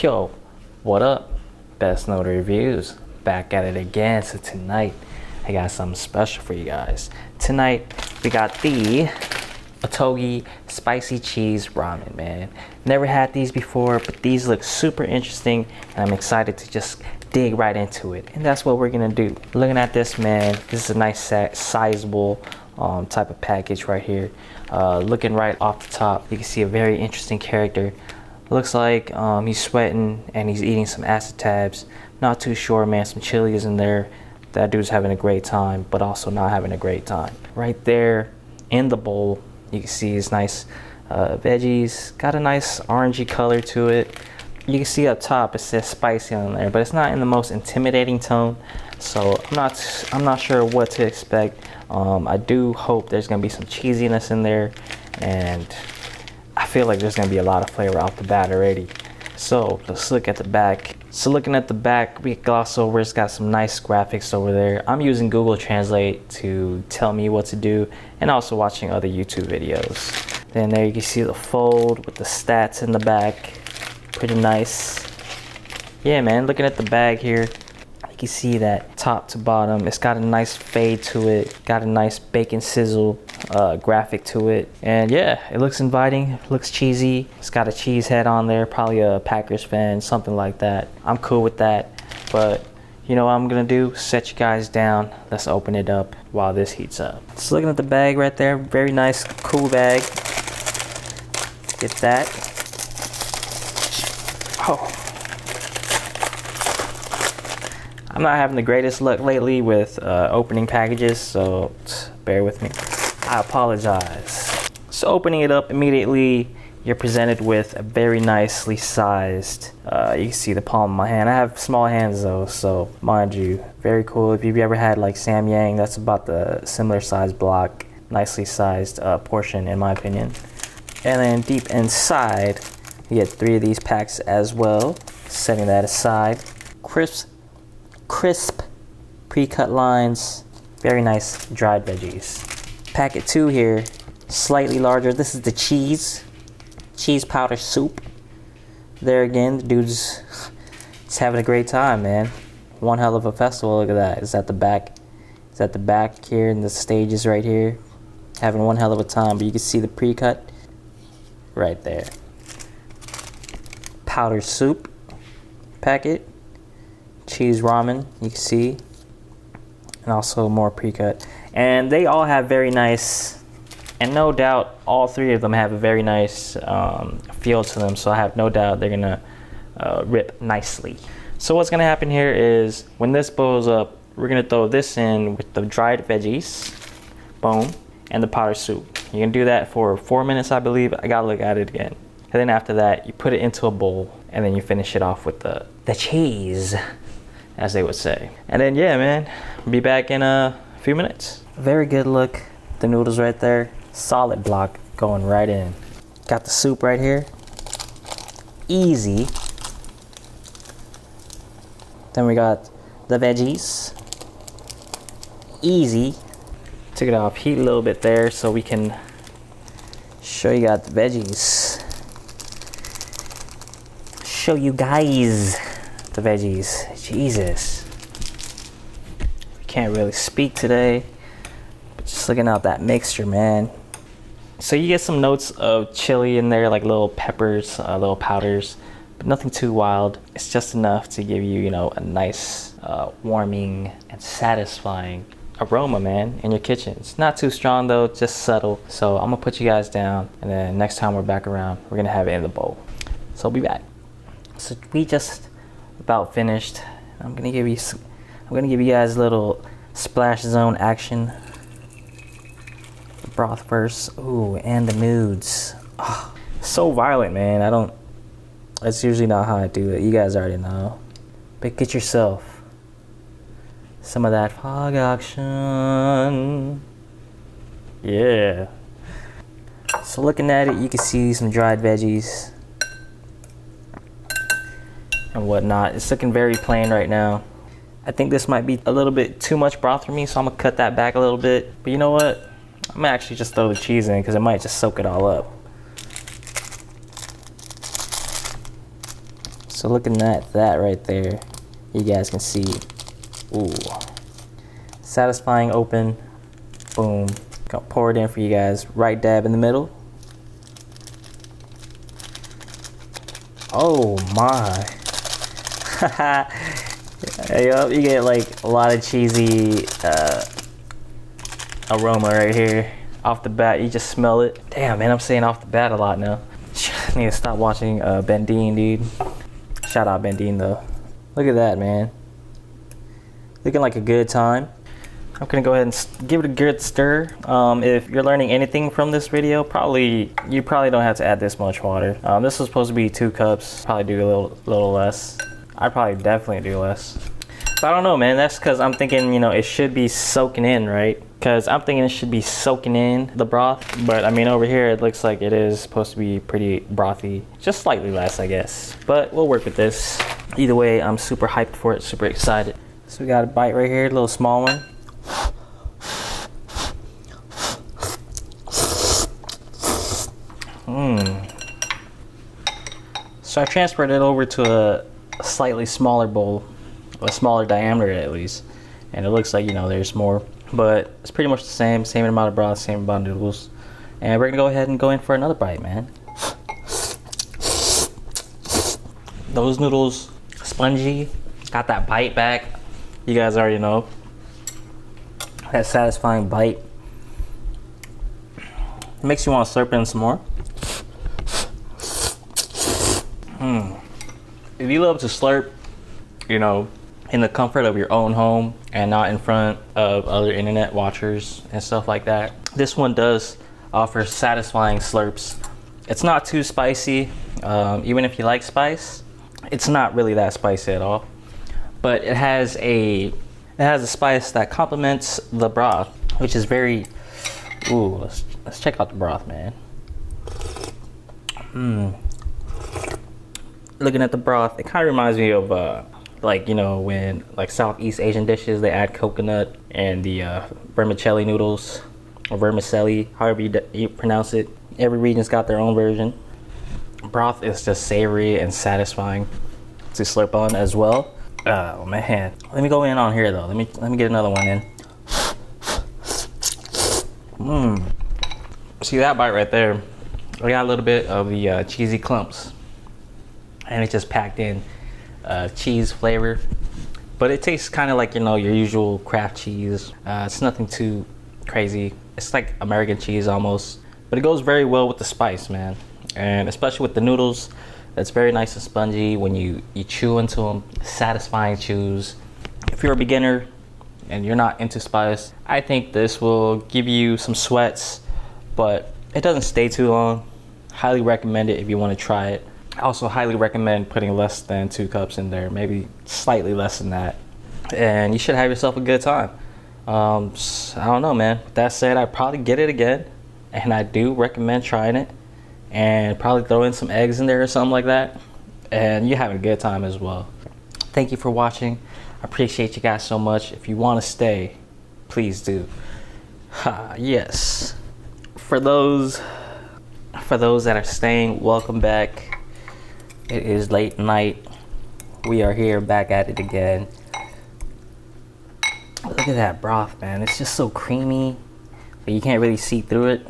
Yo, what up? Best Note Reviews. Back at it again. So tonight, I got something special for you guys. Tonight, we got the Ottogi Spicy Cheese Ramen, man. Never had these before, but these look super interesting, and I'm excited to just dig right into it. And that's what we're gonna do. Looking at this, man, this is a nice, sizable type of package right here. Looking right off the top, you can see a very interesting character. Looks like he's sweating and he's eating some acid tabs. Not too sure, man. Some chili is in there. That dude's having a great time, but also not having a great time. Right there in the bowl, you can see his nice veggies. Got a nice orangey color to it. You can see up top it says spicy on there, but it's not in the most intimidating tone. So I'm not sure what to expect. I do hope there's gonna be some cheesiness in there, and I feel like there's gonna be a lot of flavor off the bat already. So let's look at the back. So looking at the back, we gloss over, it's got some nice graphics over there. I'm using Google Translate to tell me what to do, and also watching other YouTube videos. Then there you can see the fold with the stats in the back. Pretty nice. Yeah, man, looking at the bag here, you can see that top to bottom, it's got a nice fade to it, got a nice bacon sizzle graphic to it, and yeah, it looks inviting, looks cheesy. It's got a cheese head on there, probably a Packers fan, something like that. I'm cool with that, but you know what I'm gonna do? Set you guys down. Let's open it up while this heats up. Just looking at the bag right there, very nice, cool bag. Get that. Oh. I'm not having the greatest luck lately with opening packages, so bear with me. I apologize. So opening it up immediately, you're presented with a very nicely sized, you can see the palm of my hand. I have small hands though, so mind you, very cool. If you've ever had like Samyang, that's about the similar size block, nicely sized portion in my opinion. And then deep inside, you get 3 of these packs as well. Setting that aside. Crisp pre-cut lines, very nice dried veggies. Packet 2 here, slightly larger. This is the cheese powder soup. There again, the dude's just having a great time, man. One hell of a festival. Look at that. It's at the back. It's at the back here, and the stage is right here. Having one hell of a time. But you can see the pre-cut right there. Powder soup packet. Cheese ramen, you can see, and also more pre-cut, and they all have very nice, and no doubt all 3 of them have a very nice feel to them, so I have no doubt they're gonna rip nicely. So what's gonna happen here is when this blows up, we're gonna throw this in with the dried veggies, boom, and the powder soup. You're gonna do that for 4 minutes, I believe. I gotta look at it again. And then after that, you put it into a bowl, and then you finish it off with the cheese, as they would say. And then yeah, man, be back in a few minutes. Very good look. The noodles right there, solid block going right in. Got the soup right here, easy. Then we got the veggies, easy. Took it off heat a little bit there so we can show you got the veggies. Show you guys the veggies. Jesus, can't really speak today, but just looking out that mixture, man. So you get some notes of chili in there, like little peppers, little powders, but nothing too wild. It's just enough to give you, you know, a nice warming and satisfying aroma, man, in your kitchen. It's not too strong though, just subtle. So I'm gonna put you guys down, and then next time we're back around, we're gonna have it in the bowl. So I'll be back. So we just about finished. I'm gonna give you guys a little splash zone action. The broth first. Ooh, and the nudes. Oh, so violent, man. That's usually not how I do it. You guys already know. But get yourself some of that fog action. Yeah. So looking at it, you can see some dried veggies and whatnot. It's looking very plain right now. I think this might be a little bit too much broth for me, so I'm gonna cut that back a little bit. But you know what? I'm gonna actually just throw the cheese in because it might just soak it all up. So looking at that right there, you guys can see, ooh, satisfying open, boom. Gonna pour it in for you guys, right dab in the middle. Oh my. Yup, you get like a lot of cheesy aroma right here. Off the bat, you just smell it. Damn, man, I'm saying off the bat a lot now. I need to stop watching Ben Dean, dude. Shout out Ben Dean though. Look at that, man. Looking like a good time. I'm gonna go ahead and give it a good stir. If you're learning anything from this video, you probably don't have to add this much water. This was supposed to be 2 cups. Probably do a little less. I'd probably definitely do less. But I don't know, man. That's because I'm thinking, you know, it should be soaking in, right? Because I'm thinking it should be soaking in the broth. But I mean, over here, it looks like it is supposed to be pretty brothy. Just slightly less, I guess. But we'll work with this. Either way, I'm super hyped for it, super excited. So we got a bite right here, a little small one. So I transferred it over to a slightly smaller bowl, a smaller diameter at least, and it looks like, you know, there's more, but it's pretty much the same amount of broth, same amount of noodles, and we're gonna go ahead and go in for another bite, man. Those noodles, spongy, got that bite back. You guys already know that satisfying bite. It makes you want to slurp in some more. If you love to slurp, you know, in the comfort of your own home and not in front of other internet watchers and stuff like that, this one does offer satisfying slurps. It's not too spicy. Even if you like spice, it's not really that spicy at all. But it has a spice that complements the broth, which is very. Ooh, let's check out the broth, man. Looking at the broth, it kind of reminds me of like, you know, when like Southeast Asian dishes, they add coconut and the vermicelli noodles, or vermicelli, however you pronounce it. Every region's got their own version. Broth is just savory and satisfying to slurp on as well. Oh man, let me go in on here though. Let me get another one in. See that bite right there? I got a little bit of the cheesy clumps, and it's just packed in cheese flavor, but it tastes kind of like, you know, your usual Kraft cheese. It's nothing too crazy. It's like American cheese almost, but it goes very well with the spice, man, and especially with the noodles. It's very nice and spongy when you chew into them. Satisfying chews. If you're a beginner and you're not into spice, I think this will give you some sweats, but it doesn't stay too long. Highly recommend it if you want to try it. I also highly recommend putting less than 2 cups in there, maybe slightly less than that, and you should have yourself a good time. I don't know, man. With that said, I'd probably get it again, and I do recommend trying it, and probably throw in some eggs in there or something like that, and you're having a good time as well. Thank you for watching. I appreciate you guys so much. If you want to stay, please do. Yes. For those that are staying, welcome back. It is late night. We are here back at it again. Look at that broth, man. It's just so creamy, but you can't really see through it.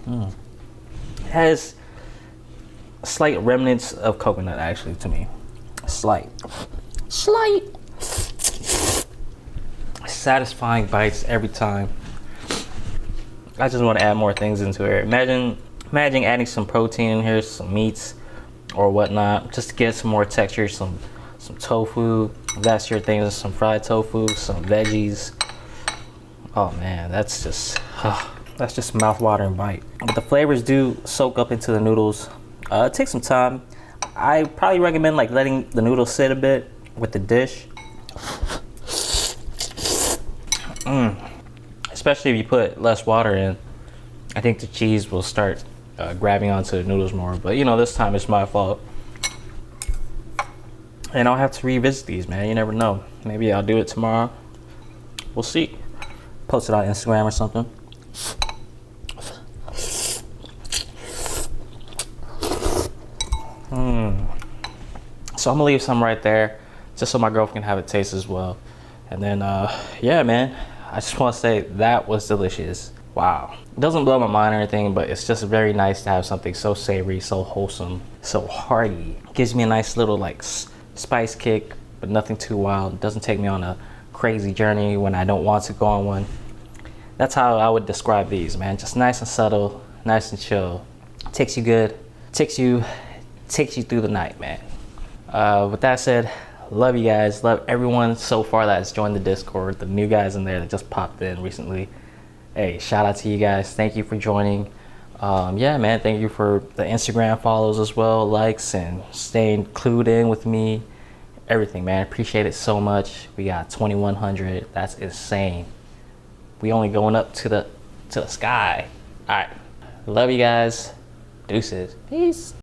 It has slight remnants of coconut, actually, to me. Slight. Satisfying bites every time. I just want to add more things into it. Imagine adding some protein in here, some meats or whatnot, just to get some more texture, some tofu. If that's your thing, some fried tofu, some veggies. Oh man, that's just mouth-watering bite. But the flavors do soak up into the noodles. It takes some time. I probably recommend like letting the noodles sit a bit with the dish. Especially if you put less water in. I think the cheese will start grabbing onto the noodles more. But you know, this time it's my fault. And I'll have to revisit these, man. You never know. Maybe I'll do it tomorrow. We'll see. Post it on Instagram or something. So I'm gonna leave some right there just so my girlfriend can have a taste as well. And then, yeah, man, I just want to say that was delicious. Wow. It doesn't blow my mind or anything, but it's just very nice to have something so savory, so wholesome, so hearty. Gives me a nice little like spice kick, but nothing too wild. It doesn't take me on a crazy journey when I don't want to go on one. That's how I would describe these, man. Just nice and subtle, nice and chill. Takes you good, takes you through the night, man. With that said, love you guys. Love everyone so far that has joined the Discord. The new guys in there that just popped in recently. Hey, shout out to you guys. Thank you for joining. Yeah, man, thank you for the Instagram follows as well, likes, and staying clued in with me. Everything, man. Appreciate it so much. We got 2,100. That's insane. We only going up to the sky. All right. Love you guys. Deuces. Peace.